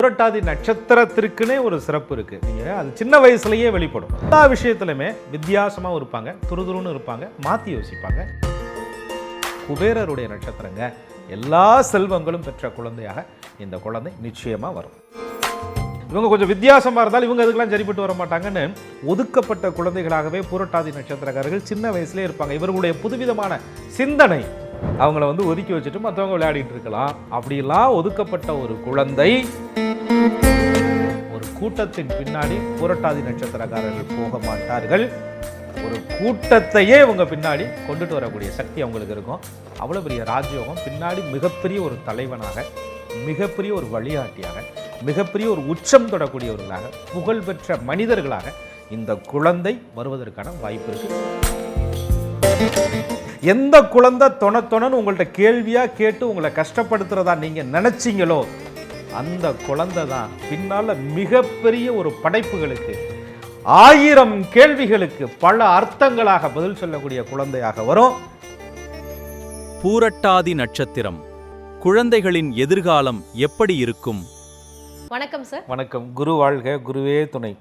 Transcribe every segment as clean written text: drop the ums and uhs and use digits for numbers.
புரட்டாதி நட்சத்திரத்திற்குனே ஒரு சிறப்பு இருக்கு. நீங்க அது சின்ன வயசுலயே வெளிப்படும். எல்லா விஷயத்திலுமே வித்தியாசமா இருப்பாங்க, துருதுருன்னு இருப்பாங்க, மாத்தி யோசிப்பாங்க. குபேரருடைய நட்சத்திரங்க. எல்லா செல்வங்களும் பெற்ற குழந்தையாக இந்த குழந்தை நிச்சயமா வரும். இவங்க கொஞ்சம் வித்தியாசமா இருந்தாலும் இவங்க அதுக்கெல்லாம் சரிப்பட்டு வர மாட்டாங்கன்னு ஒதுக்கப்பட்ட குழந்தைகளாகவே புரட்டாதி நட்சத்திரக்காரர்கள் சின்ன வயசுலேயே இருப்பாங்க. இவர்களுடைய புதுவிதமான சிந்தனை அவங்கள ஒதுக்கி வச்சுட்டு மற்றவங்க விளையாடிட்டு இருக்கலாம். அப்படிலாம் ஒதுக்கப்பட்ட ஒரு குழந்தை ஒரு கூட்டத்தின் பின்னாடி புரட்டாதி நட்சத்திரக்காரர்கள் போக மாட்டார்கள். ஒரு கூட்டத்தையே இவங்க பின்னாடி கொண்டுட்டு வரக்கூடிய சக்தி அவங்களுக்கு இருக்கும். அவ்வளோ பெரிய ராஜயோகம் பின்னாடி மிகப்பெரிய ஒரு தலைவனாக, மிகப்பெரிய ஒரு வழிகாட்டியாக, மிகப்பெரிய ஒரு உச்சம் தொடக்கூடியவர்களாக, புகழ்பெற்ற மனிதர்களாக இந்த குழந்தை வருவதற்கான வாய்ப்பு இருக்கு. எந்த குழந்தை தொணன்னு உங்கள்கிட்ட கேள்வியா கேட்டு உங்களை கஷ்டப்படுத்துறதா நீங்க நினைச்சீங்களோ அந்த குழந்தை தான் பின்னால மிகப்பெரிய ஒரு படைப்புகளுக்கு, 1000 கேள்விகளுக்கு பல அர்த்தங்களாக பதில் சொல்லக்கூடிய குழந்தையாக வரும். பூரட்டாதி நட்சத்திரம் குழந்தைகளின் எதிர்காலம் எப்படி இருக்கும்? வணக்கம் சார். வணக்கம். குரு வாழ்க, குருவே துணை.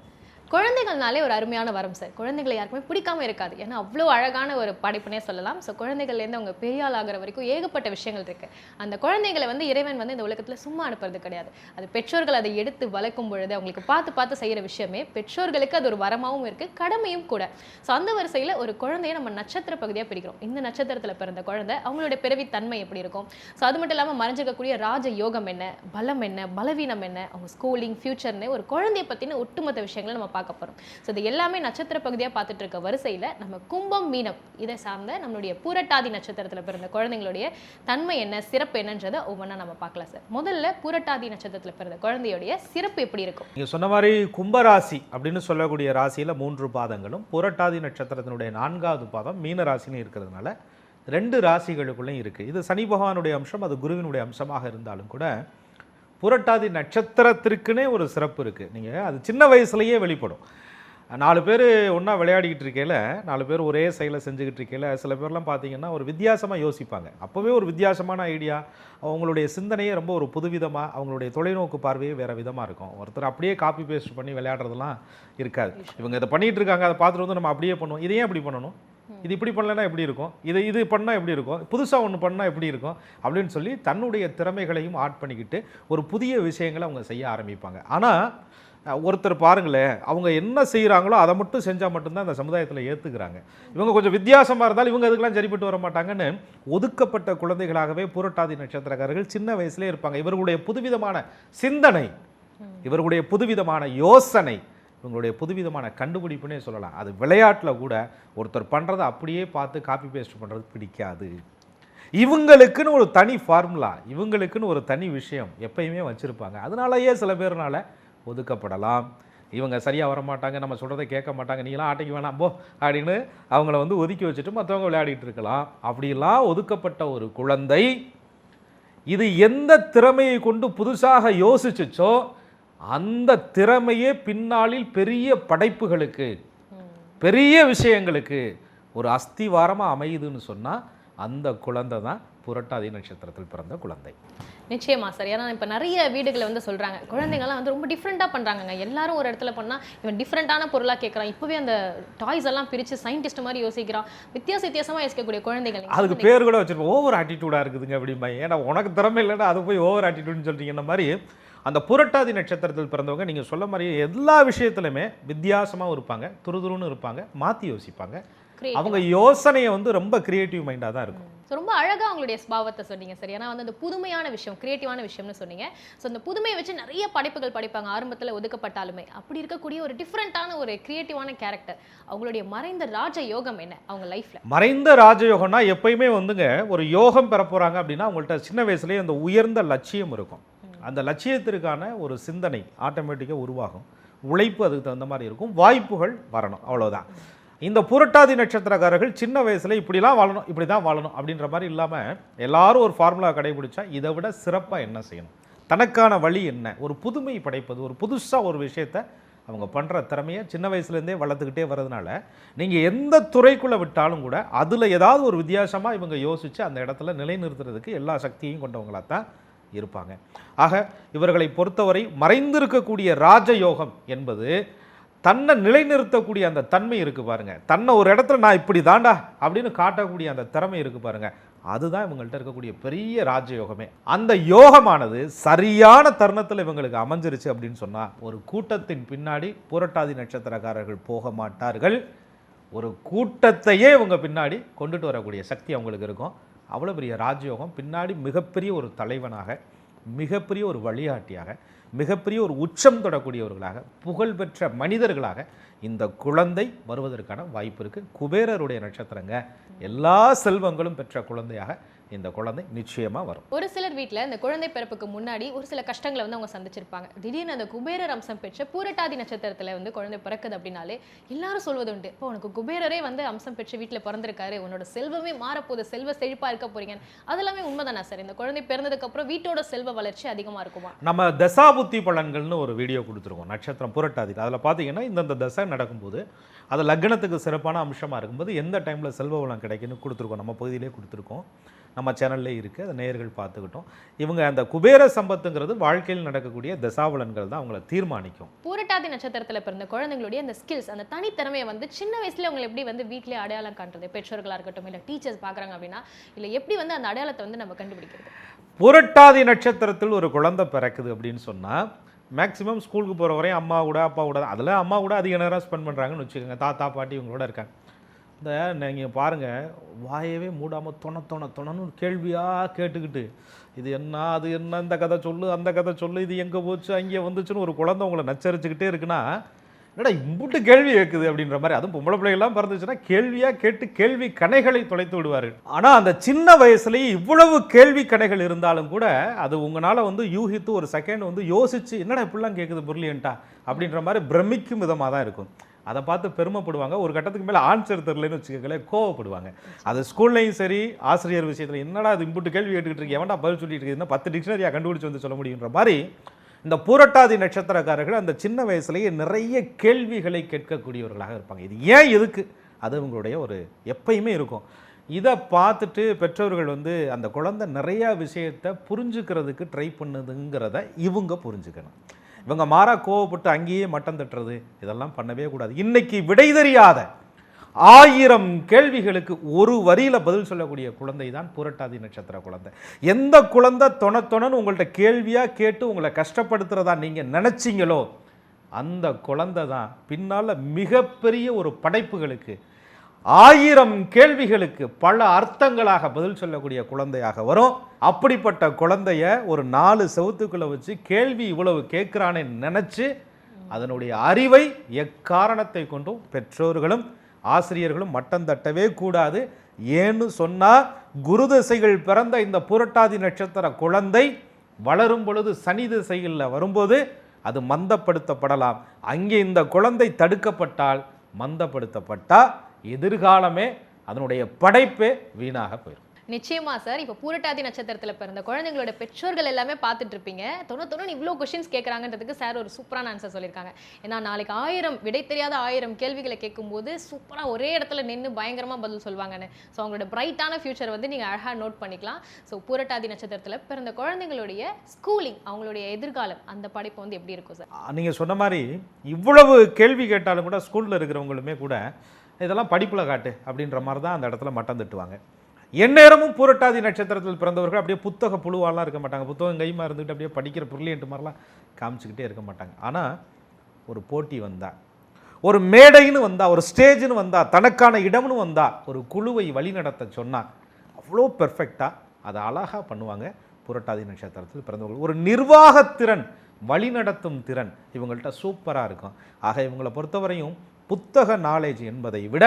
குழந்தைகள்னாலே ஒரு அருமையான வரம் சார். குழந்தைகளை யாருக்குமே பிடிக்காம இருக்காது. ஏன்னா அவ்வளோ அழகான ஒரு படைப்புனே சொல்லலாம். ஸோ குழந்தைகள்லேருந்து அவங்க பெரிய ஆள் ஆகிற வரைக்கும் ஏகப்பட்ட விஷயங்கள் இருக்கு. அந்த குழந்தைகளை இறைவன் இந்த உலகத்தில் சும்மா அனுப்புறது கிடையாது. அது பெற்றோர்கள் அதை எடுத்து வளர்க்கும் பொழுது அவங்களுக்கு பார்த்து செய்கிற விஷயமே பெற்றோர்களுக்கு அது ஒரு வரமாகவும் இருக்கு, கடமையும் கூட. ஸோ அந்த வரிசையில் ஒரு குழந்தைய நம்ம நட்சத்திர பகுதியாக பிரிக்கிறோம். இந்த நட்சத்திரத்தில் பிறந்த குழந்தை அவங்களுடைய பிறவி தன்மை எப்படி இருக்கும், ஸோ அது மட்டும் இல்லாமல் மறைஞ்சிருக்கக்கூடிய ராஜ யோகம் என்ன, பலம் என்ன, பலவீனம் என்ன, அவங்க ஸ்கூலிங், ஃபியூச்சர்னு ஒரு குழந்தைய பற்றின ஒட்டுமொத்த விஷயங்களை நம்ம பார்க்க போறோம். சோ இது எல்லாமே நட்சத்திர பகுதியா பார்த்துட்டு இருக்க வரிசையில நம்ம கும்பம், மீனம் இதை சார்ந்த நம்மளுடைய பூரட்டாதி நட்சத்திரத்துல பிறந்த குழந்தைகளுடைய தன்மை என்ன, சிறப்பு என்னன்றதை ஒவ்வொன்றா நம்ம பார்க்கலாம் சார். முதல்ல பூரட்டாதி நட்சத்திரத்துல பிறந்த குழந்தையுடைய சிறப்பு எப்படி இருக்கும்? நீங்க சொன்ன மாதிரி கும்பராசி அப்படின்னு சொல்லக்கூடிய ராசியில 3 பாதங்களும், புரட்டாதி நட்சத்திரத்தினுடைய 4வது பாதம் மீன ராசின்னு இருக்கிறதுனால 2 ராசிகளுக்குள்ளேயும் இருக்கு. இது சனி பகவானுடைய அம்சம், அது குருவினுடைய அம்சமாக இருந்தாலும் கூட புரட்டாதி நட்சத்திரத்திற்குனே ஒரு சிறப்பு இருக்குது. நீங்கள் அது சின்ன வயசுலேயே வெளிப்படும். 4 பேர் ஒன்றா விளையாடிக்கிட்டு இருக்கையில், 4 பேர் ஒரே செயலை செஞ்சுக்கிட்டு இருக்கையில் சில பேர்லாம் பார்த்தீங்கன்னா ஒரு வித்தியாசமாக யோசிப்பாங்க. அப்போவே ஒரு வித்தியாசமான ஐடியா, அவங்களுடைய சிந்தனையே ரொம்ப ஒரு புதுவிதமாக, அவங்களுடைய தொலைநோக்கு பார்வையே வேறு விதமாக இருக்கும். ஒருத்தர் அப்படியே காப்பி பேஸ்ட் பண்ணி விளையாடுறதுலாம் இருக்காது. இவங்க இதை பண்ணிகிட்டு இருக்காங்க, அதை பார்த்துட்டு நம்ம அப்படியே பண்ணுவோம். இதையே அப்படி பண்ணணும், இது இப்படி பண்ணலைன்னா எப்படி இருக்கும், இது பண்ணால் எப்படி இருக்கும், புதுசாக ஒன்று பண்ணால் எப்படி இருக்கும் அப்படின்னு சொல்லி தன்னுடைய திறமைகளையும் ஆட் பண்ணிக்கிட்டு ஒரு புதிய விஷயங்களை அவங்க செய்ய ஆரம்பிப்பாங்க. ஆனால் ஒருத்தர் பாருங்களேன், அவங்க என்ன செய்கிறாங்களோ அதை மட்டும் செஞ்சால் மட்டும்தான் அந்த சமுதாயத்தில் ஏற்றுக்கிறாங்க. இவங்க கொஞ்சம் வித்தியாசமாக இருந்தாலும் இவங்க அதுக்கெல்லாம் சரிப்பட்டு வர மாட்டாங்கன்னு ஒதுக்கப்பட்ட குழந்தைகளாகவே புரட்டாதி நட்சத்திரக்காரர்கள் சின்ன வயசுலேயே இருப்பாங்க. இவர்களுடைய புதுவிதமான சிந்தனை, இவர்களுடைய புதுவிதமான யோசனை, இவங்களுடைய புதுவிதமான கண்டுபிடிப்புனே சொல்லலாம். அது விளையாட்டில் கூட ஒருத்தர் பண்ணுறதை அப்படியே பார்த்து காப்பி பேஸ்ட் பண்ணுறது பிடிக்காது. இவங்களுக்குன்னு ஒரு தனி ஃபார்முலா, இவங்களுக்குன்னு ஒரு தனி விஷயம் எப்பயுமே வச்சுருப்பாங்க. அதனாலயே சில பேர்னால ஒதுக்கப்படலாம். இவங்க சரியாக வரமாட்டாங்க, நம்ம சொல்கிறத கேட்க மாட்டாங்க, நீங்களாம் ஆட்டைக்கு வேணாம் போ அப்படின்னு அவங்கள ஒதுக்கி வச்சுட்டு மற்றவங்க விளையாடிட்டு இருக்கலாம். அப்படிலாம் ஒதுக்கப்பட்ட ஒரு குழந்தை இது எந்த திறமையை கொண்டு புதுசாக யோசிச்சுச்சோ அந்த திறமையே பின்னாளில் பெரிய படைப்புகளுக்கு, பெரிய விஷயங்களுக்கு ஒரு அஸ்திவாரமாக அமையுதுன்னு சொன்னால் அந்த குழந்தை தான் புரட்டாதி நட்சத்திரத்தில் பிறந்த குழந்தை. நிச்சயமா சார். ஏன்னா இப்போ நிறைய வீடுகளை சொல்கிறாங்க, குழந்தைங்கள்லாம் ரொம்ப டிஃப்ரெண்ட்டாக பண்ணுறாங்க. எல்லாரும் ஒரு இடத்துல பண்ணால் இவன் டிஃப்ரெண்ட்டான பொருளாக கேட்குறான். இப்போவே அந்த டாய்ஸ் எல்லாம் பிரித்து சயின்டிஸ்ட் மாதிரி யோசிக்கிறான். வித்தியாசமாக யோசிக்கக்கூடிய குழந்தைகள். அதுக்கு பேர் கூட வச்சுருப்போம், ஓவர் ஆட்டிடியூடாக இருக்குதுங்க அப்படிம்பா. ஏன்னா உனக்கு திறமை இல்லைன்னா அது போய் ஓவர் ஆட்டிடியூட்னு சொல்கிறீங்க மாதிரி. அந்த புரட்டாதி நட்சத்திரத்தில் பிறந்தவங்க நீங்கள் சொல்ல மாதிரி எல்லா விஷயத்துலையுமே வித்தியாசமாக இருப்பாங்க, துருதுருன்னு இருப்பாங்க, மாற்றி யோசிப்பாங்க. அவங்க யோசனையை ரொம்ப கிரியேட்டிவ் மைண்டாக தான் இருக்கும். ரொம்ப அழகாக அவங்களுடைய ஸ்பாவத்தை சொன்னீங்க சார். ஏன்னா அந்த புதுமையான விஷயம், கிரியேட்டிவான விஷயம்னு சொன்னீங்க. ஸோ அந்த புதுமையை வச்சு நிறைய படைப்புகள் படிப்பாங்க ஆரம்பத்தில் ஒதுக்கப்பட்டாலுமே. அப்படி இருக்கக்கூடிய ஒரு டிஃப்ரெண்ட்டான ஒரு கிரியேட்டிவான கேரக்டர், அவங்களுடைய மறைந்த ராஜ யோகம் என்ன அவங்க லைஃப்ல? மறைந்த ராஜயோகம்னா எப்பயுமே ஒரு யோகம் பெற போகிறாங்க அப்படின்னா அவங்கள்ட்ட சின்ன வயசுலேயே அந்த உயர்ந்த லட்சியம் இருக்கும். அந்த லட்சியத்திற்கான ஒரு சிந்தனை ஆட்டோமேட்டிக்காக உருவாகும். உழைப்பு அதுக்கு தகுந்த மாதிரி இருக்கும், வாய்ப்புகள் வரணும், அவ்வளோதான். இந்த புரட்டாதி நட்சத்திரக்காரர்கள் சின்ன வயசுல இப்படிலாம் வாழணும், இப்படி தான் வாழணும் அப்படின்ற மாதிரி இல்லாமல் எல்லாரும் ஒரு ஃபார்முலா கடைபிடிச்சா இதை விட சிறப்பாக என்ன செய்யணும், தனக்கான வழி என்ன, ஒரு புதுமை படைப்பது, ஒரு புதுசாக ஒரு விஷயத்தை அவங்க பண்ணுற திறமையை சின்ன வயசுலேருந்தே வளர்த்துக்கிட்டே வர்றதுனால நீங்கள் எந்த துறைக்குள்ளே விட்டாலும் கூட அதில் ஏதாவது ஒரு வித்தியாசமாக இவங்க யோசித்து அந்த இடத்துல நிலைநிறுத்துறதுக்கு எல்லா சக்தியையும் கொண்டவங்களாக தான் இருப்பாங்க. ஆக இவர்களை பொறுத்தவரை மறைந்திருக்கக்கூடிய ராஜயோகம் என்பது தன்னை நிலைநிறுத்தக்கூடிய அந்த தன்மை இருக்கு பாருங்க, தன்னை ஒரு இடத்துல நான் இப்படி தாண்டா அப்படின்னு காட்டக்கூடிய அந்த திறமை இருக்கு பாருங்க, அதுதான் இவங்கள்ட்ட இருக்கக்கூடிய பெரிய ராஜயோகமே. அந்த யோகமானது சரியான தருணத்தில் இவங்களுக்கு அமைஞ்சிருச்சு அப்படின்னு சொன்னா ஒரு கூட்டத்தின் பின்னாடி புரட்டாதி நட்சத்திரக்காரர்கள் போக மாட்டார்கள். ஒரு கூட்டத்தையே இவங்க பின்னாடி கொண்டுட்டு வரக்கூடிய சக்தி அவங்களுக்கு இருக்கும். அவ்வளோ பெரிய ராஜயோகம், பின்னாடி மிகப்பெரிய ஒரு தலைவனாக, மிகப்பெரிய ஒரு வழிகாட்டியாக, மிகப்பெரிய ஒரு உச்சம் தொடக்கூடியவர்களாக, புகழ்பெற்ற மனிதர்களாக இந்த குழந்தை வருவதற்கான வாய்ப்பு இருக்கு. குபேரருடைய நட்சத்திரங்க, எல்லா செல்வங்களும் பெற்ற குழந்தையாக இந்த குழந்தை நிச்சயமா வரும். ஒரு சிலர் வீட்டில் இந்த குழந்தை பிறப்புக்கு முன்னாடி ஒரு சில கஷ்டங்களை வந்து அவங்க சந்திச்சிருப்பாங்க. திடீர்னு அந்த குபேரர் அம்சம் பெற்ற பூரட்டாதி நட்சத்திரத்தில் வந்து குழந்தை பிறக்குது அப்படின்னாலே எல்லாரும் சொல்வது உண்டு, இப்போ உனக்கு குபேரரே வந்து அம்சம் பெற்று வீட்டில் பிறந்திருக்காரு, உன்னோட செல்வமே மாறப்போகுது, செல்வ செழிப்பா இருக்க போறீங்க. அதெல்லாமே உண்மைதானா சார்? இந்த குழந்தை பிறந்ததுக்கு அப்புறம் வீட்டோட செல்வ வளர்ச்சி அதிகமா இருக்குமா? நம்ம தசாபுத்தி பலன்கள்னு ஒரு வீடியோ கொடுத்துருக்கோம் நட்சத்திரம் புரட்டாதி. அதில் பார்த்தீங்கன்னா இந்தந்த தசை நடக்கும்போது அது லக்னத்துக்கு சிறப்பான அம்சமாக இருக்கும்போது எந்த டைமில் செல்வ வளம் கிடைக்குன்னு கொடுத்துருக்கோம். நம்ம பகுதியிலே கொடுத்துருக்கோம், நம்ம சேனல்லே இருக்குது, அதை நேயர்கள் பார்த்துக்கிட்டோம். இவங்க அந்த குபேர சம்பத்துங்கிறது வாழ்க்கையில் நடக்கக்கூடிய தசாவலன்கள் தான் அவங்கள தீர்மானிக்கும். பூரட்டாதி நட்சத்திரத்தில் பிறந்த குழந்தைங்களுடைய அந்த ஸ்கில்ஸ், அந்த தனித்திறமையை வந்து சின்ன வயசுல அவங்க எப்படி வந்து வீட்டிலே அடையாளம் காட்டுறது? பெற்றோர்களாக இருக்கட்டும், இல்லை டீச்சர்ஸ் பார்க்குறாங்க அப்படின்னா, இல்லை எப்படி வந்து அந்த அடையாளத்தை வந்து நம்ம கண்டுபிடிக்கிறது? புரட்டாதி நட்சத்திரத்தில் ஒரு குழந்தை பிறக்குது அப்படின்னு சொன்னால் மேக்ஸிமம் ஸ்கூலுக்கு போகிற வரையும் அம்மா கூட அப்பா கூட, அதில் அம்மா கூட அதிக நேரம் ஸ்பெண்ட் பண்ணுறாங்கன்னு வச்சுக்கோங்க. தாத்தா பாட்டி இவங்களோட இருக்காங்க. இந்த நீங்கள் பாருங்கள், வாயவே மூடாமல் தொணன்னு கேள்வியாக கேட்டுக்கிட்டு இது என்ன அது என்ன, இந்த கதை சொல்லு அந்த கதை சொல்லு, இது எங்கே போச்சு அங்கே வந்துச்சுன்னு ஒரு குழந்தை உங்களை நச்சரிச்சுக்கிட்டே இருக்குன்னா, என்னடா இம்புட்டு கேள்வி கேட்குது அப்படின்ற மாதிரி. அதுவும் பொம்பளை பிள்ளைகள்லாம் பிறந்துச்சுன்னா கேள்வியாக கேட்டு கேள்வி கணைகளை தொலைத்து விடுவார்கள். ஆனால் அந்த சின்ன வயசுலேயே இவ்வளவு கேள்வி கணைகள் இருந்தாலும் கூட அது உங்களால் வந்து யூகித்து ஒரு செகண்ட் வந்து யோசிச்சு என்னடா இப்படிலாம் கேட்குது புரியலையன்ட்டா அப்படின்ற மாதிரி பிரமிக்கும் விதமாக தான் இருக்கும். அதை பார்த்து பெருமைப்படுவாங்க. ஒரு கட்டத்துக்கு மேலே ஆன்சர் தெரியலன்னு வச்சுக்கோங்களேன், கோவப்படுவாங்க. அது ஸ்கூல்லையும் சரி, ஆசிரியர் விஷயத்தில் என்னடா அது இம்புட்டு கேள்வி கேட்டுக்கிட்டு இருக்கு, எவன்டா பதில் சொல்லிட்டு இருக்குதுன்னா 10 டிக்ஷனரியாக கண்டுபிடிச்சு வந்து சொல்ல முடியுன்ற மாதிரி இந்த பூரட்டாதி நட்சத்திரக்காரர்கள் அந்த சின்ன வயசுலேயே நிறைய கேள்விகளை கேட்கக்கூடியவர்களாக இருப்பாங்க. இது ஏன் எதுக்கு, அது உங்களுடைய ஒரு எப்பயுமே இருக்கும். இதை பார்த்துட்டு பெற்றோர்கள் வந்து அந்த குழந்தை நிறையா விஷயத்தை புரிஞ்சுக்கிறதுக்கு ட்ரை பண்ணுதுங்கிறத இவங்க புரிஞ்சுக்கணும். இவங்க மாறா கோவப்பட்டு அங்கேயே மட்டம் தட்டுறது இதெல்லாம் பண்ணவே கூடாது. இன்னைக்கு விடை தெரியாத 1000 கேள்விகளுக்கு ஒரு வரியில பதில் சொல்லக்கூடிய குழந்தை தான் புரட்டாதி நட்சத்திர குழந்தை. எந்த குழந்தை தொணன்னு உங்கள்கிட்ட கேள்வியா கேட்டு உங்களை கஷ்டப்படுத்துறதா நீங்க நினைச்சீங்களோ அந்த குழந்தை தான் பின்னால மிகப்பெரிய ஒரு படைப்புகளுக்கு 1000 கேள்விகளுக்கு பல அர்த்தங்களாக பதில் சொல்லக்கூடிய குழந்தையாக வரும். அப்படிப்பட்ட குழந்தைய ஒரு 4 செவுத்துக்குள்ள வச்சு கேள்வி இவ்வளவு கேட்கிறானே நினைச்சு அதனுடைய அறிவை எக்காரணத்தை கொண்டும் பெற்றோர்களும் ஆசிரியர்களும் மட்டம் தட்டவே கூடாது. ஏன்னு சொன்னா குரு திசைகள் பிறந்த இந்த புரட்டாதி நட்சத்திர குழந்தை வளரும் பொழுது சனி திசையில் வரும்போது அது மந்தப்படுத்தப்படலாம். அங்கே இந்த குழந்தை தடுக்கப்பட்டால், மந்தப்படுத்தப்பட்டா எதிர்காலமே அதனுடைய படைப்பே வீணாக போயிடும். நிச்சயமா சார். இப்போ பூரட்டாதி நட்சத்திரத்தில் பிறந்த குழந்தைங்களோட பெற்றோர்கள் எல்லாமே பார்த்துட்டு இருப்பீங்க. தொண்ணூத்தொன்னு இவ்வளோ கொஸ்டின்ஸ் கேட்குறாங்கன்றதுக்கு சார் ஒரு சூப்பரான ஆன்சர் சொல்லியிருக்காங்க. ஏன்னா நாளைக்கு 1000 விடை தெரியாத 1000 கேள்விகளை கேட்கும்போது சூப்பராக ஒரே இடத்துல நின்று பயங்கரமாக பதில் சொல்லுவாங்கன்னு. ஸோ அவங்களோட பிரைட்டான ஃபியூச்சர் வந்து நீங்கள் அழகாக நோட் பண்ணிக்கலாம். ஸோ பூரட்டாதி நட்சத்திரத்தில் பிறந்த குழந்தைங்களுடைய ஸ்கூலிங், அவங்களுடைய எதிர்காலம், அந்த படிப்பு வந்து எப்படி இருக்கும் சார்? நீங்கள் சொன்ன மாதிரி இவ்வளவு கேள்வி கேட்டாலும் கூட ஸ்கூலில் இருக்கிறவங்களுமே கூட இதெல்லாம் படிப்பில் காட்டு அப்படின்ற மாதிரி தான் அந்த இடத்துல மட்டம் தட்டுவாங்க. எந்நேரமும் பூரட்டாதி நட்சத்திரத்தில் பிறந்தவர்கள் அப்படியே புத்தக புழுவாலாம் இருக்க மாட்டாங்க. புத்தகம் கைமா இருந்துக்கிட்டு அப்படியே படிக்கிற பிரில்லியன்ட் மாதிரிலாம் காமிச்சிக்கிட்டே இருக்க மாட்டாங்க. ஆனால் ஒரு போட்டி வந்தா, ஒரு மேடைன்னு வந்தா, ஒரு ஸ்டேஜ்னு வந்தா, தனக்கான இடம்னு வந்தா, ஒரு குழுவை வழிநடத்த சொன்னால் அவ்வளோ பெர்ஃபெக்டாக அதை அழகாக பண்ணுவாங்க புரட்டாதி நட்சத்திரத்தில் பிறந்தவர்கள். ஒரு நிர்வாகத்திறன், வழிநடத்தும் திறன் இவங்கள்ட்ட சூப்பராக இருக்கும். ஆக இவங்களை பொறுத்தவரையும் புத்தக நாலேஜ் என்பதை விட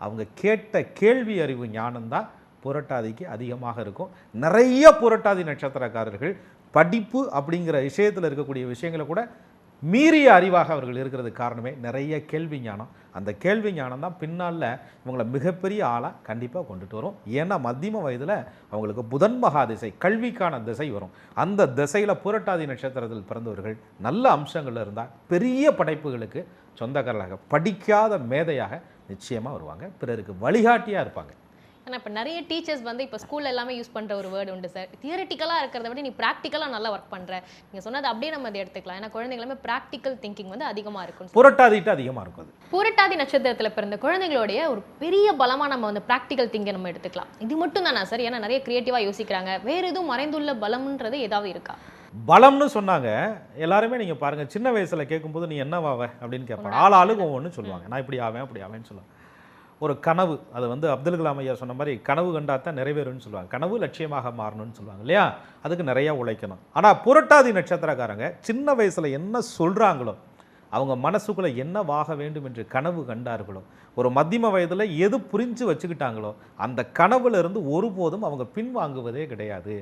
அவங்க கேட்ட கேள்வி அறிவு ஞானம்தான் புரட்டாதிக்கு அதிகமாக இருக்கும். நிறைய புரட்டாதி நட்சத்திரக்காரர்கள் படிப்பு அப்படிங்கிற விஷயத்தில் இருக்கக்கூடிய விஷயங்களை கூட மீறிய அறிவாக அவர்கள் இருக்கிறது காரணமே நிறைய கேள்வி ஞானம். அந்த கேள்வி ஞானம் தான் பின்னால் இவங்களை மிகப்பெரிய ஆளாக கண்டிப்பாக கொண்டுட்டு வரும். ஏன்னா மத்தியம வயதில் அவங்களுக்கு புதன் மகா திசை, கல்விக்கான திசை வரும். அந்த திசையில் புரட்டாதி நட்சத்திரத்தில் பிறந்தவர்கள் நல்ல அம்சங்கள் இருந்தால் பெரிய படைப்புகளுக்கு சொந்தக்காரர்களாக, படிக்காத மேதையாக நிச்சயமாக வருவாங்க. பிறருக்கு வழிகாட்டியாக இருப்பாங்க. ஏன்னா இப்போ நிறைய டீச்சர்ஸ் வந்து இப்போ ஸ்கூல்ல எல்லாமே யூஸ் பண்ற ஒரு வேர்டு உண்டு சார், தியரட்டிக்கலாக இருக்கிறத விட நீ ப்ராக்டிக்கலாக நல்லா ஒர்க் பண்ற. நீங்க சொன்னது அப்படியே நம்ம அதை எடுத்துக்கலாம். ஏன்னா குழந்தைகளுமே ப்ராக்டிக்கல் திங்கிங் வந்து அதிகமாக இருக்கும். புரட்டாதிட்டு அதிகமாக இருக்கும் அது. புரட்டாதி நட்சத்திரத்தில் பிறந்த குழந்தைகளுடைய ஒரு பெரிய பலமா நம்ம வந்து ப்ராக்டிக்கல் திங்கை நம்ம எடுத்துக்கலாம். இது மட்டும் தானா சார்? ஏன்னா நிறைய கிரியேட்டிவா யோசிக்கிறாங்க. வேற எதுவும் மறைந்துள்ள பலம்ன்றது ஏதாவது இருக்கா? பலம்னு சொன்னாங்க எல்லாருமே. நீங்க பாருங்க, சின்ன வயசுல கேட்கும்போது நீ என்னவாவ அப்படின்னு கேட்பாங்க. ஆளுக்கு ஒவ்வொன்று சொல்லுவாங்க. நான் இப்படி ஆவேன் அப்படி ஆவேன்னு சொல்லுவாங்க. ஒரு கனவு, அது வந்து அப்துல் கலாம் ஐயா சொன்ன மாதிரி கனவு கண்டாத்தான் நிறைவேறும்னு சொல்லுவாங்க. கனவு லட்சியமாக மாறணும்னு சொல்லுவாங்க இல்லையா? அதுக்கு நிறைய உழைக்கணும். ஆனா புரட்டாதி நட்சத்திரக்காரங்க சின்ன வயசுல என்ன சொல்றாங்களோ, அவங்க மனசுக்குள்ள என்னவாக வேண்டும் என்று கனவு கண்டார்களோ, ஒரு மத்தியம வயதுல எது புரிஞ்சு வச்சுக்கிட்டாங்களோ, அந்த கனவுல இருந்து ஒருபோதும் அவங்க பின்வாங்குவதே கிடையாது.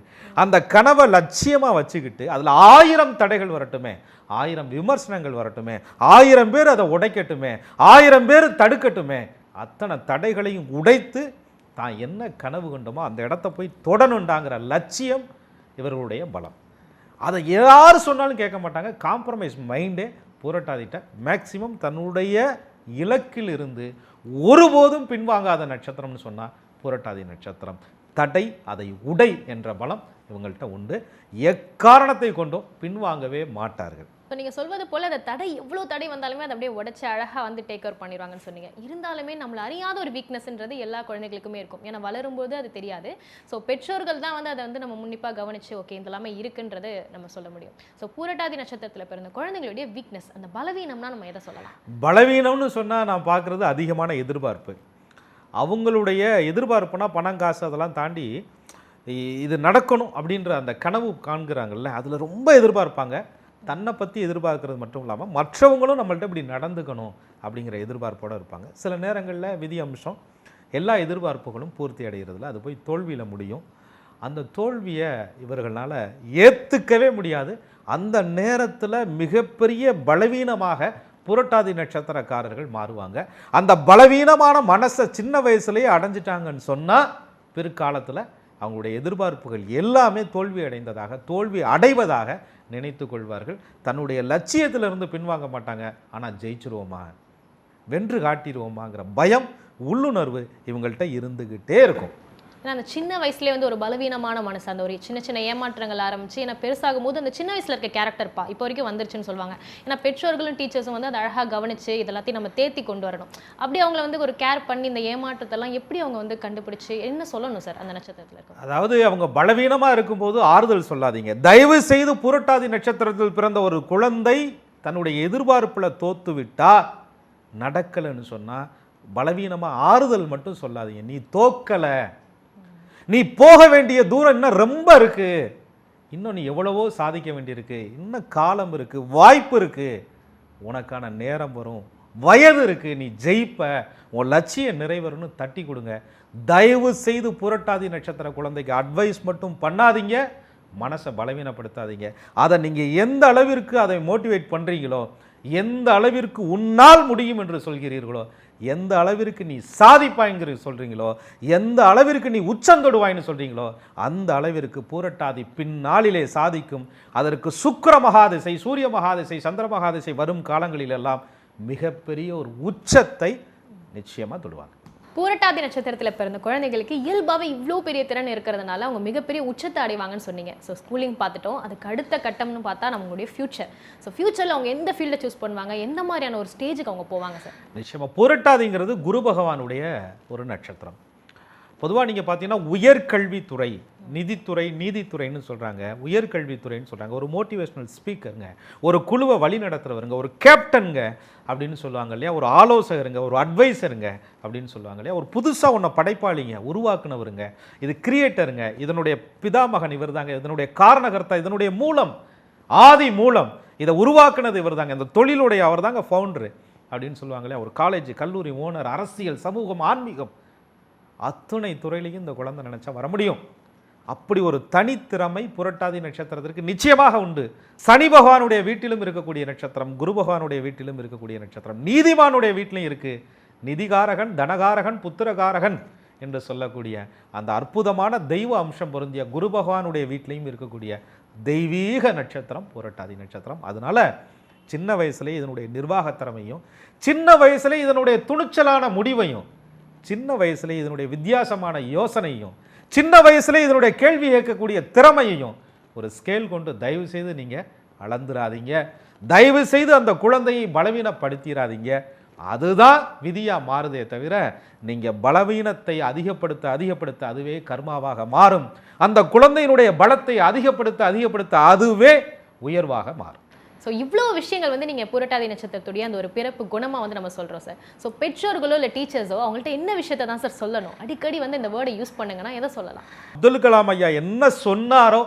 அந்த கனவை லட்சியமா வச்சுக்கிட்டு அதுல 1000 தடைகள் வரட்டுமே, 1000 விமர்சனங்கள் வரட்டுமே, 1000 பேர் அதை உடைக்கட்டுமே, 1000 பேர் தடுக்கட்டுமே, அத்தனை தடைகளையும் உடைத்து தான் என்ன கனவு கண்டோமோ அந்த இடத்த போய் தொடணுண்டாங்கிற லட்சியம் இவர்களுடைய பலம். அதை யார் சொன்னாலும் கேட்க மாட்டாங்க. காம்ப்ரமைஸ் மைண்டே புரட்டாதிட்ட மேக்சிமம் தன்னுடைய இலக்கில் இருந்து ஒருபோதும் பின்வாங்காத நட்சத்திரம்னு சொன்னா புரட்டாதி நட்சத்திரம். தடை அதை உடை என்ற பலம் இவங்கள்ட்ட உண்டு. எக்காரணத்தை கொண்டும் பின்வாங்கவே மாட்டார்கள். இப்போ நீங்கள் சொல்வது போல் அந்த தடை எவ்வளோ தடை வந்தாலுமே அதை அப்படியே உடச்சி அழகாக வந்து டேக் ஓவர் பண்ணிடுவாங்கன்னு சொன்னீங்க. இருந்தாலுமே நம்மளை அறியாத ஒரு வீக்னஸ்ன்றது எல்லா குழந்தைகளுக்குமே இருக்கும். ஏன்னா வளரும்போது அது தெரியாது. ஸோ பெற்றோர்கள் தான் வந்து அதை வந்து நம்ம முன்னிப்பாக கவனித்து ஓகே இதெல்லாமே இருக்குன்றது நம்ம சொல்ல முடியும். ஸோ பூரட்டாதி நட்சத்திரத்தில் பிறந்த குழந்தைங்களுடைய வீக்னஸ், அந்த பலவீனம்னா நம்ம எதை சொல்லலாம்? பலவீனம்னு சொன்னால் நான் பார்க்குறது அதிகமான எதிர்பார்ப்பு. அவங்களுடைய எதிர்பார்ப்புனா பணம் காசு அதெல்லாம் தாண்டி இது நடக்கணும் அப்படின்ற அந்த கனவு காண்கிறாங்கல்ல, அதில் ரொம்ப எதிர்பார்ப்பாங்க. தன்னை பற்றி எதிர்பார்க்கறது மட்டும் இல்லாமல் மற்றவங்களும் நம்மள்ட்ட இப்படி நடந்துக்கணும் அப்படிங்கிற எதிர்பார்ப்போடு இருப்பாங்க. சில நேரங்களில் விதி அம்சம் எல்லா எதிர்பார்ப்புகளும் பூர்த்தி அடைகிறதுல அது போய் தோல்வியில் முடியும். அந்த தோல்வியை இவர்களால் ஏற்றுக்கவே முடியாது. அந்த நேரத்தில் மிகப்பெரிய பலவீனமாக புரட்டாதி நட்சத்திரக்காரர்கள் மாறுவாங்க. அந்த பலவீனமான மனசை சின்ன வயசுலேயே அடைஞ்சிட்டாங்கன்னு சொன்னால் பிற்காலத்தில் அவங்களுடைய எதிர்பார்ப்புகள் எல்லாமே தோல்வி அடைந்ததாக, தோல்வி அடைவதாக நினைத்து கொள்வார்கள். தன்னுடைய லட்சியத்திலிருந்து பின்வாங்க மாட்டாங்க. ஆனால் ஜெயிச்சிருவோமா, வென்று காட்டிடுவோமாங்கிற பயம், உள்ளுணர்வு இவங்கள்ட்ட இருந்துக்கிட்டே இருக்கும். ஏன்னா அந்த சின்ன வயசுலேயே வந்து ஒரு பலவீனமான மனசு, அந்த ஒரு சின்ன சின்ன ஏமாற்றங்கள் ஆரம்பிச்சு ஏன்னா பெருசாகும் போது அந்த சின்ன வயசில் இருக்க கேரக்டர்ப்பா இப்போ வரைக்கும் வந்துருச்சுன்னு சொல்லுவாங்க. ஏன்னா பெற்றோர்களும் டீச்சர்ஸும் வந்து அதை அழகாக கவனித்து இதெல்லாத்தையும் நம்ம தேத்தி கொண்டு வரணும். அப்படி அவங்கள வந்து ஒரு கேர் பண்ணி இந்த ஏமாற்றத்தெல்லாம் எப்படி அவங்க வந்து கண்டுபிடிச்சு என்ன சொல்லணும் சார் அந்த நட்சத்திரத்தில் இருக்கும்? அதாவது அவங்க பலவீனமாக இருக்கும்போது ஆறுதல் சொல்லாதீங்க. தயவு செய்து புரட்டாதி நட்சத்திரத்தில் பிறந்த ஒரு குழந்தை தன்னுடைய எதிர்பார்ப்பில் தோத்து விட்டா, நடக்கலைன்னு சொன்னால் பலவீனமாக ஆறுதல் மட்டும் சொல்லாதீங்க. நீ தோக்கலை, நீ போக வேண்டிய தூரம் இன்னும் ரொம்ப இருக்கு, இன்னும் நீ எவ்வளவோ சாதிக்க வேண்டியிருக்கு, இன்னும் காலம் இருக்கு, வாய்ப்பு இருக்கு, உனக்கான நேரம் வரும், வயது இருக்கு, நீ ஜெயிப்ப, உன் லட்சியம் நிறைவேறும்னு தட்டி கொடுங்க. தயவு செய்து புரட்டாதி நட்சத்திர குழந்தைக்கு அட்வைஸ் மட்டும் பண்ணாதீங்க, மனசை பலவீனப்படுத்தாதீங்க. அதை நீங்கள் எந்த அளவிற்கு அதை மோட்டிவேட் பண்ணுறீங்களோ, எந்த அளவிற்கு உன்னால் முடியும் என்று சொல்கிறீர்களோ, எந்த அளவிற்கு நீ சாதிப்பாய்ங்கிற சொல்றீங்களோ, எந்த அளவிற்கு நீ உச்சந்தொடுவாய்னு சொல்றீங்களோ, அந்த அளவிற்கு பூரட்டாதி பின்னாளிலே சாதிக்கும். அதற்கு சுக்கிர மகாதிசை, சூரிய மகாதிசை, சந்திர மகாதிசை வரும் காலங்களிலெல்லாம் மிகப்பெரிய ஒரு உச்சத்தை நிச்சயமா தொடுவாங்க. பூரட்டாதி நட்சத்திரத்தில் பிறந்த குழந்தைகளுக்கு இயல்பாகவே இவ்வளோ பெரிய திறன் இருக்கிறதுனால அவங்க மிகப்பெரிய உச்சத்தை அடைவாங்கன்னு சொன்னீங்க. ஸோ ஸ்கூலிங் பார்த்துட்டோம். அதுக்கு அடுத்த கட்டம்னு பார்த்தா நம்மளுடைய ஃபியூச்சர். ஸோ ஃபியூச்சரில் அவங்க எந்த ஃபீல்டை சூஸ் பண்ணுவாங்க, எந்த மாதிரியான ஒரு ஸ்டேஜுக்கு அவங்க போவாங்க சார்? நிச்சயமாக பூரட்டாதிங்கிறது குரு பகவானுடைய ஒரு நட்சத்திரம். பொதுவாக நீங்கள் பார்த்தீங்கன்னா உயர்கல்வித்துறை, நிதித்துறை, நீதித்துறைன்னு சொல்கிறாங்க, உயர்கல்வித்துறைன்னு சொல்கிறாங்க. ஒரு மோட்டிவேஷனல் ஸ்பீக்கருங்க, ஒரு குழுவை வழி நடத்துகிறவருங்க, ஒரு கேப்டனுங்க அப்படின்னு சொல்லுவாங்க இல்லையா, ஒரு ஆலோசகருங்க, ஒரு அட்வைசருங்க அப்படின்னு சொல்லுவாங்க இல்லையா, ஒரு புதுசாக ஒன்றை படைப்பாளிங்க, உருவாக்குனவருங்க, இது கிரியேட்டருங்க, இதனுடைய பிதாமகன் இவர் தாங்க, இதனுடைய காரணகர்த்தா, இதனுடைய மூலம், ஆதி மூலம், இதை உருவாக்குனது இவர் தாங்க, இந்த தொழிலுடைய அவர் தாங்க ஃபவுண்டரு அப்படின்னு சொல்லுவாங்க இல்லையா. ஒரு காலேஜ், கல்லூரி ஓனர், அரசியல், சமூகம், ஆன்மீகம், அத்துணை துறையிலையும் இந்த குழந்தை நினைச்சா வர முடியும். அப்படி ஒரு தனித்திறமை புரட்டாதி நட்சத்திரத்திற்கு நிச்சயமாக உண்டு. சனி பகவானுடைய வீட்டிலும் இருக்கக்கூடிய நட்சத்திரம், குரு பகவானுடைய வீட்டிலும் இருக்கக்கூடிய நட்சத்திரம், நீதிமானுடைய வீட்டிலும் இருக்கு. நிதிகாரகன், தனகாரகன், புத்திரகாரகன் என்று சொல்லக்கூடிய அந்த அற்புதமான தெய்வ அம்சம் பொருந்திய குரு பகவானுடைய வீட்டிலையும் இருக்கக்கூடிய தெய்வீக நட்சத்திரம் புரட்டாதி நட்சத்திரம். அதனால சின்ன வயசுலேயே இதனுடைய நிர்வாக திறமையும், சின்ன வயசுல இதனுடைய துணிச்சலான முடிவையும், சின்ன வயசுல இதனுடைய வித்தியாசமான யோசனையும் சின்ன வயசுல இதனுடைய கேள்வி கேட்கக்கூடிய திறமையையும் ஒரு ஸ்கேல் கொண்டு தயவு செய்து நீங்க அளந்துராதீங்க. தயவு செய்து அந்த குழந்தையை பலவீனப்படுத்திடாதீங்க. அதுதான் விதியா மாறுதே தவிர நீங்க பலவீனத்தை அதிகப்படுத்த அதிகப்படுத்த அதுவே கர்மாவாக மாறும். அந்த குழந்தையினுடைய பலத்தை அதிகப்படுத்த அதுவே உயர்வாக மாறும். ஸோ இவ்வளோ விஷயங்கள் வந்து நீங்கள் புரட்டாதி நட்சத்திரத்துடைய அந்த ஒரு பிறப்பு குணமாக வந்து நம்ம சொல்கிறோம் சார். ஸோ பெற்றோர்களோ இல்லை டீச்சர்ஸோ அவங்கள்ட்ட என்ன விஷயத்தை தான் சார் சொல்லணும்? அடிக்கடி வந்து இந்த வேர்டை யூஸ் பண்ணுங்கன்னா எதை சொல்லலாம்? அப்துல் கலாம் ஐயா என்ன சொன்னாரோ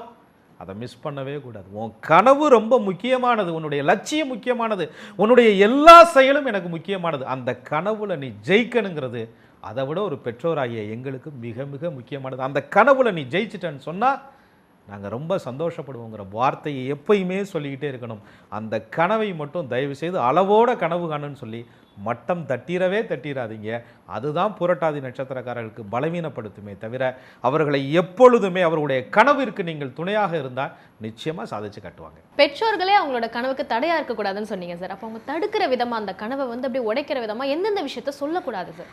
அதை மிஸ் பண்ணவே கூடாது. உன் கனவு ரொம்ப முக்கியமானது, உன்னுடைய லட்சியம் முக்கியமானது, உன்னுடைய எல்லா செயலும் எனக்கு முக்கியமானது. அந்த கனவுல நீ ஜெயிக்கணுங்கிறது அதை விட ஒரு பெற்றோராகிய எங்களுக்கு மிக மிக முக்கியமானது. அந்த கனவுல நீ ஜெயிச்சிட்டேன்னு சொன்னால் நாங்கள் ரொம்ப சந்தோஷப்படுவோங்கிற வார்த்தையை எப்பயுமே சொல்லிக்கிட்டே இருக்கணும். அந்த கனவை மட்டும் தயவு செய்து அளவோட கனவு காணுன்னு சொல்லி மட்டம் தட்டிராதீங்க. அதுதான் புரட்டாதி நட்சத்திரக்காரர்களுக்கு பலவீனப்படுத்துமே தவிர அவர்களை எப்பொழுதுமே அவருடைய கனவிற்கு நீங்கள் துணையாக இருந்தால் நிச்சயமாக சாதிச்சு காட்டுவாங்க. பெற்றோர்களே அவங்களோட கனவுக்கு தடையா இருக்கக்கூடாதுன்னு சொன்னீங்க சார். அப்போ அவங்க தடுக்கிற விதமாக அந்த கனவை வந்து அப்படியே உடைக்கிற விதமாக எந்தெந்த விஷயத்த சொல்லக்கூடாது சார்?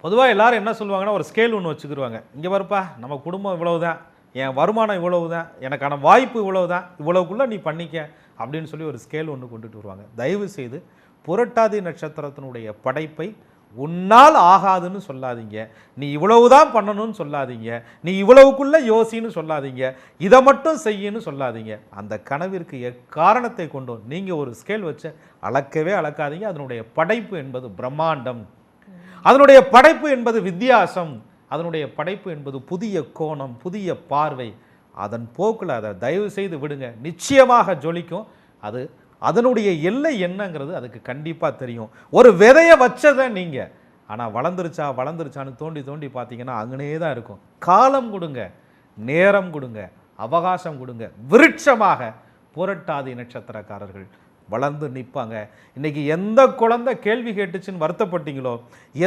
பொதுவாக எல்லாரும் என்ன சொல்லுவாங்கன்னா ஒரு ஸ்கேல் ஒன்று வச்சுக்கிடுவாங்க. இங்கே வரப்பா நம்ம குடும்பம் இவ்வளவுதான், என் வருமானம் இவ்வளவு தான், எனக்கான வாய்ப்பு இவ்வளவு தான், இவ்வளவுக்குள்ளே நீ பண்ணிக்க அப்படின்னு சொல்லி ஒரு ஸ்கேல் ஒன்று கொண்டுட்டு வருவாங்க. தயவு செய்து புரட்டாதி நட்சத்திரத்தினுடைய படைப்பை உன்னால் ஆகாதுன்னு சொல்லாதீங்க, நீ இவ்வளவுதான் பண்ணணும்னு சொல்லாதீங்க, நீ இவ்வளவுக்குள்ளே யோசின்னு சொல்லாதீங்க, இதை மட்டும் செய்யன்னு சொல்லாதீங்க. அந்த கனவிற்கு எக்காரணத்தை கொண்டும் நீங்கள் ஒரு ஸ்கேல் வச்சு அளக்கவே அளக்காதீங்க. அதனுடைய படைப்பு என்பது பிரம்மாண்டம், அதனுடைய படைப்பு என்பது வித்தியாசம், அதனுடைய படைப்பு என்பது புதிய கோணம், புதிய பார்வை. அதன் போக்கில் அதை தயவு செய்து விடுங்க. நிச்சயமாக ஜொலிக்கும். அது அதனுடைய எல்லை என்னங்கிறது அதுக்கு கண்டிப்பாக தெரியும். ஒரு விதையை வச்சதை நீங்கள் ஆனால் வளர்ந்துருச்சான்னு தோண்டி பார்த்தீங்கன்னா அங்கனே தான் இருக்கும். காலம் கொடுங்க, நேரம் கொடுங்க, அவகாசம் கொடுங்க. விருட்சமாக புரட்டாதி நட்சத்திரக்காரர்கள் வளர்ந்து நிற்பாங்க. இன்னைக்கு எந்த குழந்தை கேள்வி கேட்டுச்சுன்னு வருத்தப்பட்டீங்களோ,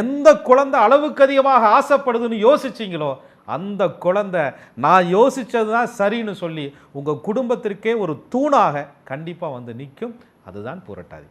எந்த குழந்தை அளவுக்கு அதிகமாக ஆசைப்படுதுன்னு யோசிச்சிங்களோ, அந்த குழந்தை நான் யோசிச்சது தான் சரின்னு சொல்லி உங்கள் குடும்பத்திற்கே ஒரு தூணாக கண்டிப்பாக வந்து நிற்கும். அதுதான் புரட்டாதி.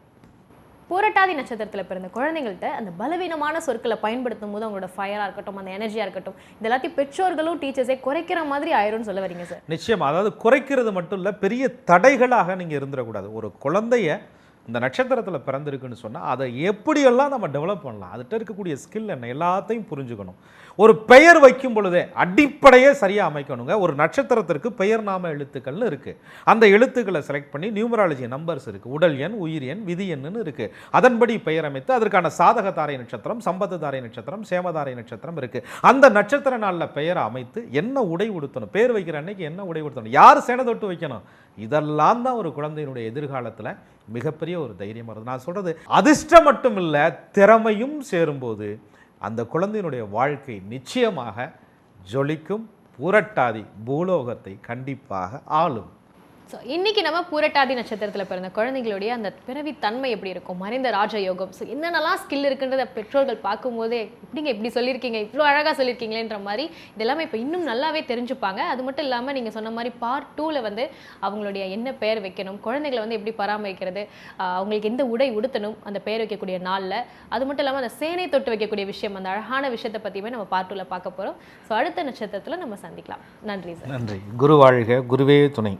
புரட்டாதி நட்சத்திரத்தில் பிறந்த குழந்தைங்கள்ட்ட அந்த பலவீனமான சொற்களை பயன்படுத்தும் போது அவங்களோட ஃபயராக இருக்கட்டும், அந்த எனர்ஜியாக இருக்கட்டும், இது எல்லாத்தையும் பெற்றோர்களும் டீச்சர்ஸே குறைக்கிற மாதிரி ஆயிரும்னு சொல்ல வரீங்க சார்? நிச்சயமா. அதாவது குறைக்கிறது மட்டும் இல்லை, பெரிய தடைகளாக நீங்கள் இருந்துடக்கூடாது. ஒரு குழந்தைய இந்த நட்சத்திரத்தில் பிறந்திருக்குன்னு சொன்னால் அதை எப்படியெல்லாம் நம்ம டெவலப் பண்ணலாம், அதுகிட்ட இருக்கக்கூடிய ஸ்கில் என்ன எல்லாத்தையும் புரிஞ்சுக்கணும். ஒரு பெயர் வைக்கும் பொழுதே அடிப்படையே சரியாக அமைக்கணுங்க. ஒரு நட்சத்திரத்திற்கு பெயர் நாம எழுத்துக்கள்னு இருக்குது. அந்த எழுத்துக்களை செலக்ட் பண்ணி நியூமராலஜி நம்பர்ஸ் இருக்குது. உடல் எண், உயிர் எண், விதி எண்ணுன்னு இருக்குது. அதன்படி பெயர் அமைத்து அதற்கான சாதக தாரை நட்சத்திரம், சம்பத்து தாரை நட்சத்திரம், சேமதாரை நட்சத்திரம் இருக்குது. அந்த நட்சத்திர நாளில் பெயரை அமைத்து என்ன உடை உடுத்தணும், பேர் வைக்கிற அன்னைக்கு என்ன உடை உடுத்தணும், யார் சேனை தொட்டு வைக்கணும், இதெல்லாம் தான் ஒரு குழந்தையினுடைய எதிர்காலத்தில் மிகப்பெரிய ஒரு தைரியம் வருது. நான் சொல்கிறது அதிர்ஷ்டம் மட்டும் இல்லை, திறமையும் சேரும்போது அந்த குழந்தையினுடைய வாழ்க்கை நிச்சயமாக ஜொலிக்கும். புரட்டாதி பூலோகத்தை கண்டிப்பாக ஆளும். ஸோ இன்றைக்கி நம்ம புரட்டாதி நட்சத்திரத்தில் பிறந்த குழந்தைங்களுடைய அந்த பிறவி தன்மை எப்படி இருக்கும், மறைந்த ராஜயோகம், ஸோ என்னென்னலாம் ஸ்கில் இருக்குன்றத பெற்றோர்கள் பார்க்கும்போதே இப்படிங்க இப்படி சொல்லியிருக்கீங்க, இவ்வளோ அழகாக சொல்லியிருக்கீங்களேன்ற மாதிரி இதெல்லாமே இப்போ இன்னும் நல்லாவே தெரிஞ்சுப்பாங்க. அது மட்டும் இல்லாமல் நீங்கள் சொன்ன மாதிரி பார்ட் 2ல் வந்து அவங்களுடைய என்ன பெயர் வைக்கணும், குழந்தைகளை வந்து எப்படி பராமரிக்கிறது, அவங்களுக்கு எந்த உடை உடுத்தணும் அந்த பெயர் வைக்கக்கூடிய நாளில், அது மட்டும் இல்லாமல் அந்த சேனை தொட்டு வைக்கக்கூடிய விஷயம், அந்த அழகான விஷயத்தை பற்றியுமே நம்ம பார்ட் 2ல் பார்க்க போகிறோம். ஸோ அடுத்த நட்சத்திரத்தில் நம்ம சந்திக்கலாம். நன்றி சார். நன்றி. குரு வாழ்க, குருவே துணை.